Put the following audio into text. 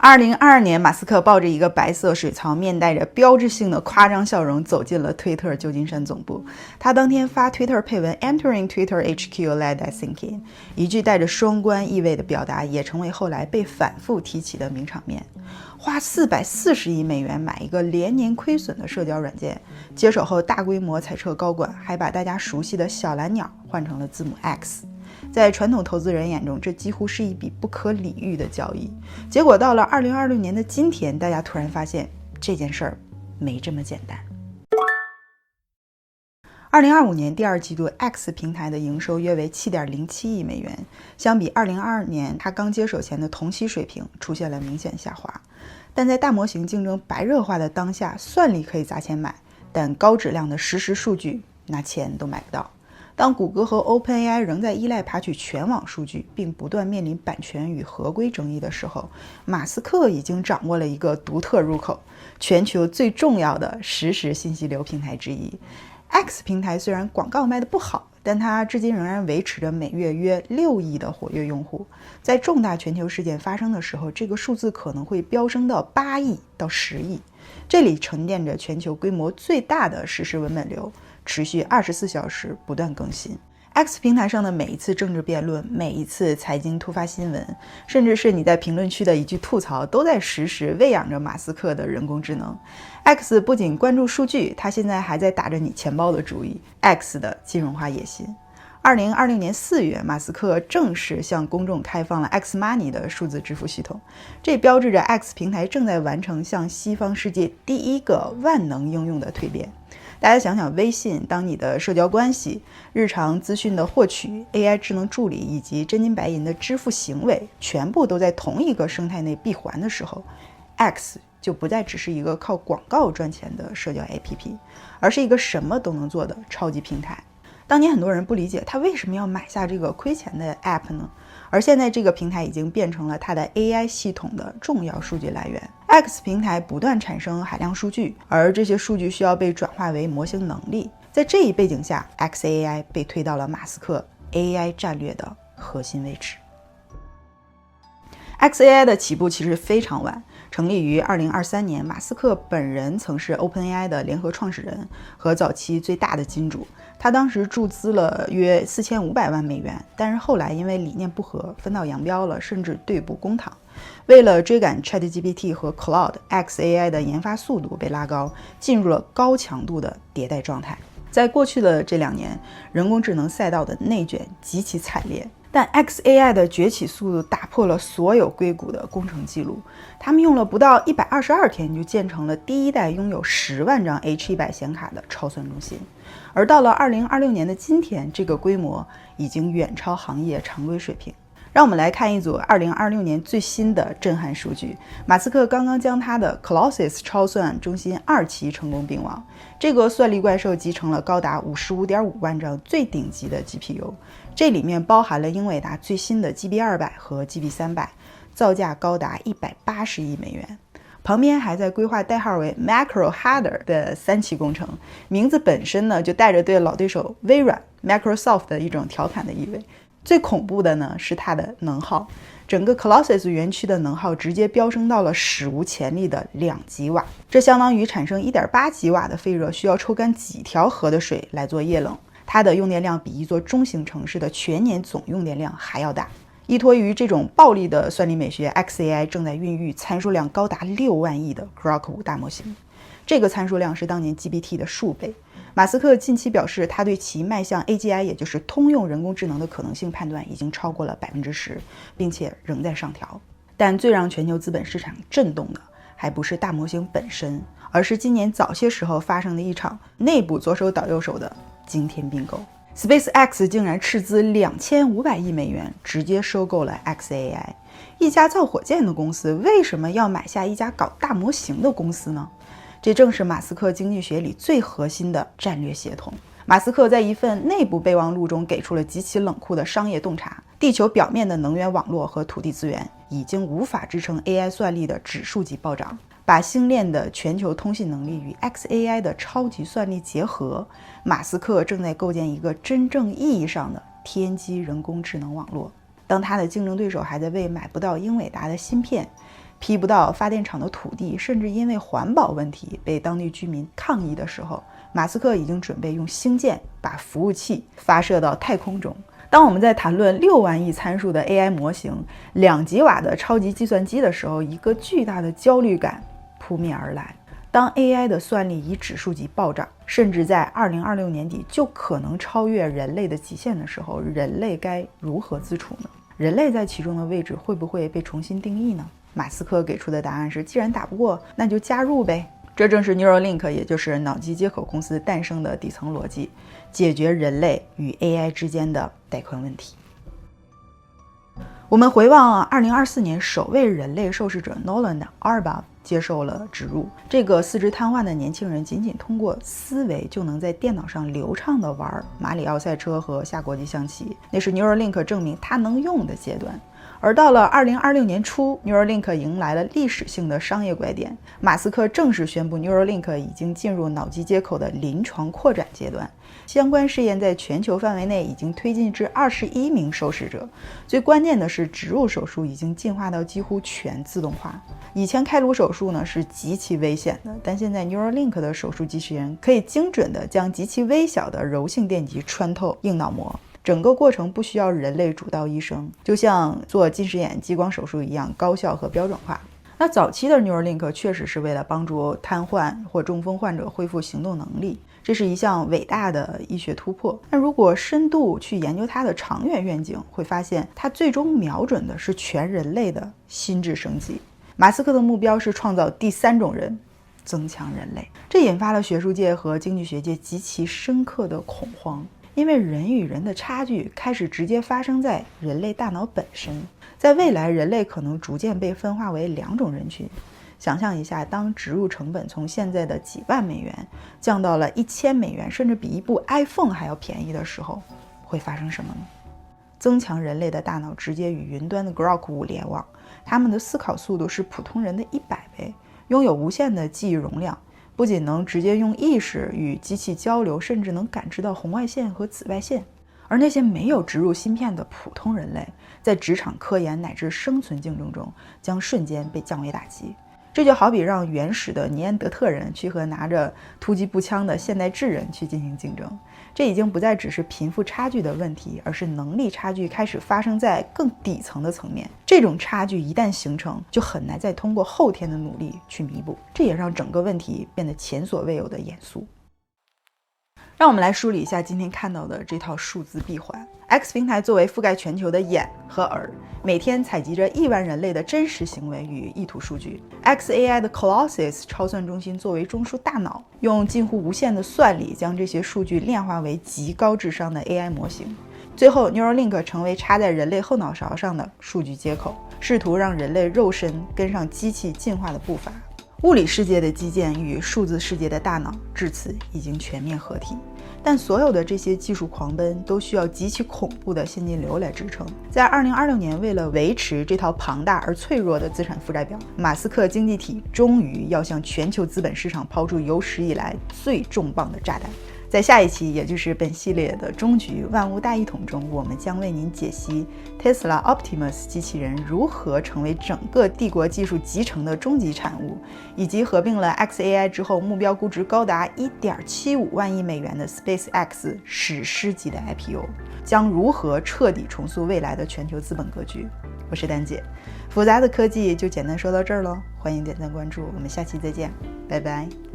2022年，马斯克抱着一个白色水槽，面带着标志性的夸张笑容走进了推特旧金山总部。他当天发推特配文 Entering Twitter HQ led by thinking， 一句带着双关意味的表达也成为后来被反复提起的名场面。花440亿美元买一个连年亏损的社交软件，接手后大规模裁撤高管，还把大家熟悉的小蓝鸟换成了字母 X。在传统投资人眼中，这几乎是一笔不可理喻的交易。结果到了2026年的今天，大家突然发现这件事儿没这么简单。2025年第二季度 X 平台的营收约为 7.07 亿美元，相比2022年他刚接手前的同期水平出现了明显下滑。但在大模型竞争白热化的当下，算力可以砸钱买，但高质量的实时数据拿钱都买不到。当谷歌和 OpenAI 仍在依赖爬取全网数据，并不断面临版权与合规争议的时候，马斯克已经掌握了一个独特入口，全球最重要的实时信息流平台之一。X 平台虽然广告卖得不好，但它至今仍然维持着每月约6亿的活跃用户。在重大全球事件发生的时候，这个数字可能会飙升到8亿到10亿。这里沉淀着全球规模最大的实时文本流，持续24小时不断更新。X 平台上的每一次政治辩论，每一次财经突发新闻，甚至是你在评论区的一句吐槽，都在实时喂养着马斯克的人工智能。X 不仅关注数据，他现在还在打着你钱包的主意。X 的金融化野心。2020年4月，马斯克正式向公众开放了 X Money 的数字支付系统，这标志着 X 平台正在完成向西方世界第一个万能应用的蜕变。大家想想，微信当你的社交关系、日常资讯的获取、AI 智能助理以及真金白银的支付行为全部都在同一个生态内闭环的时候， X 就不再只是一个靠广告赚钱的社交 APP， 而是一个什么都能做的超级平台。当年很多人不理解他为什么要买下这个亏钱的 App 呢？而现在这个平台已经变成了他的 AI 系统的重要数据来源。X 平台不断产生海量数据，而这些数据需要被转化为模型能力。在这一背景下， XAI 被推到了马斯克 AI 战略的核心位置。XAI 的起步其实非常晚，成立于2023年，马斯克本人曾是 OpenAI 的联合创始人和早期最大的金主，他当时注资了约4500万美元，但是后来因为理念不合分道扬镳了，甚至对簿公堂。为了追赶 ChatGPT 和 Claude， XAI 的研发速度被拉高，进入了高强度的迭代状态。在过去的这2年，人工智能赛道的内卷极其惨烈，但 XAI 的崛起速度打破了所有硅谷的工程记录。他们用了不到122天就建成了第一代拥有10万张 H100 显卡的超算中心。而到了2026年的今天，这个规模已经远超行业常规水平。让我们来看一组2026年最新的震撼数据。马斯克刚刚将他的 Colossus 超算中心2期成功并网，这个算力怪兽集成了高达 55.5 万张最顶级的 GPU， 这里面包含了英伟达最新的 GB200 和 GB300， 造价高达180亿美元。旁边还在规划代号为 Macro Harder 的3期工程，名字本身呢就带着对老对手微软 Microsoft 的一种调侃的意味。最恐怖的呢是它的能耗，整个 Colossus 园区的能耗直接飙升到了史无前例的2吉瓦，这相当于产生 1.8 吉瓦的废热需要抽干几条河的水来做液冷，它的用电量比一座中型城市的全年总用电量还要大。依托于这种暴力的算力美学， XAI 正在孕育参数量高达6万亿的 Grok 5大模型，这个参数量是当年 GPT 的数倍。马斯克近期表示，他对其迈向 AGI 也就是通用人工智能的可能性判断已经超过了 10%， 并且仍在上调。但最让全球资本市场震动的还不是大模型本身，而是今年早些时候发生的一场内部左手倒右手的惊天并购。SpaceX 竟然斥资2500亿美元直接收购了 XAI， 一家造火箭的公司为什么要买下一家搞大模型的公司呢？这正是马斯克经济学里最核心的战略协同。马斯克在一份内部备忘录中给出了极其冷酷的商业洞察：地球表面的能源网络和土地资源已经无法支撑 AI 算力的指数级暴涨。把星链的全球通信能力与 XAI 的超级算力结合，马斯克正在构建一个真正意义上的天基人工智能网络。当他的竞争对手还在为买不到英伟达的芯片，批不到发电厂的土地，甚至因为环保问题被当地居民抗议的时候，马斯克已经准备用星舰把服务器发射到太空中。当我们在谈论6万亿参数的 AI 模型、2吉瓦的超级计算机的时候，一个巨大的焦虑感扑面而来。当 AI 的算力以指数级暴涨，甚至在2026年底就可能超越人类的极限的时候，人类该如何自处呢？人类在其中的位置会不会被重新定义呢？马斯克给出的答案是，既然打不过，那就加入呗。这正是 Neuralink， 也就是脑机接口公司诞生的底层逻辑，解决人类与 AI 之间的带宽问题。我们回望2024年，首位人类受试者 Nolan Arbab 接受了植入。这个四肢瘫痪的年轻人仅仅通过思维就能在电脑上流畅地玩马里奥赛车和下国际象棋，那是 Neuralink 证明它能用的阶段。而到了2026年初， Neuralink 迎来了历史性的商业拐点，马斯克正式宣布 Neuralink 已经进入脑机接口的临床扩展阶段，相关试验在全球范围内已经推进至21名受试者。最关键的是，植入手术已经进化到几乎全自动化。以前开颅手术呢是极其危险的，但现在 Neuralink 的手术机器人可以精准地将极其微小的柔性电极穿透硬脑膜，整个过程不需要人类主刀医生，就像做近视眼激光手术一样高效和标准化。那早期的 Neuralink 确实是为了帮助瘫痪或中风患者恢复行动能力，这是一项伟大的医学突破。但如果深度去研究它的长远愿景，会发现它最终瞄准的是全人类的心智升级。马斯克的目标是创造第3种人，增强人类。这引发了学术界和经济学界极其深刻的恐慌，因为人与人的差距开始直接发生在人类大脑本身。在未来，人类可能逐渐被分化为2种人群。想象一下，当植入成本从现在的几万美元降到了1000美元，甚至比一部 iPhone 还要便宜的时候，会发生什么呢？增强人类的大脑直接与云端的 Grok 5联网，他们的思考速度是普通人的100倍，拥有无限的记忆容量，不仅能直接用意识与机器交流，甚至能感知到红外线和紫外线。而那些没有植入芯片的普通人类，在职场、科研乃至生存竞争中将瞬间被降维打击。这就好比让原始的尼安德特人去和拿着突击步枪的现代智人去进行竞争，这已经不再只是贫富差距的问题，而是能力差距开始发生在更底层的层面。这种差距一旦形成，就很难再通过后天的努力去弥补，这也让整个问题变得前所未有的严肃。让我们来梳理一下今天看到的这套数字闭环。X 平台作为覆盖全球的眼和耳，每天采集着亿万人类的真实行为与意图数据。XAI 的 Colossus 超算中心作为中枢大脑，用近乎无限的算力将这些数据炼化为极高智商的 AI 模型。最后 Neuralink 成为插在人类后脑勺上的数据接口，试图让人类肉身跟上机器进化的步伐。物理世界的基建与数字世界的大脑至此已经全面合体，但所有的这些技术狂奔都需要极其恐怖的现金流来支撑。在2026年，为了维持这套庞大而脆弱的资产负债表，马斯克经济体终于要向全球资本市场抛出有史以来最重磅的炸弹。在下一期，也就是本系列的终局万物大一统中，我们将为您解析 Tesla Optimus 机器人如何成为整个帝国技术集成的终极产物，以及合并了 XAI 之后目标估值高达 1.75万亿美元的 SpaceX 史诗级的 IPO 将如何彻底重塑未来的全球资本格局。我是丹姐，复杂的科技就简单说到这儿了，欢迎点赞关注，我们下期再见，拜拜。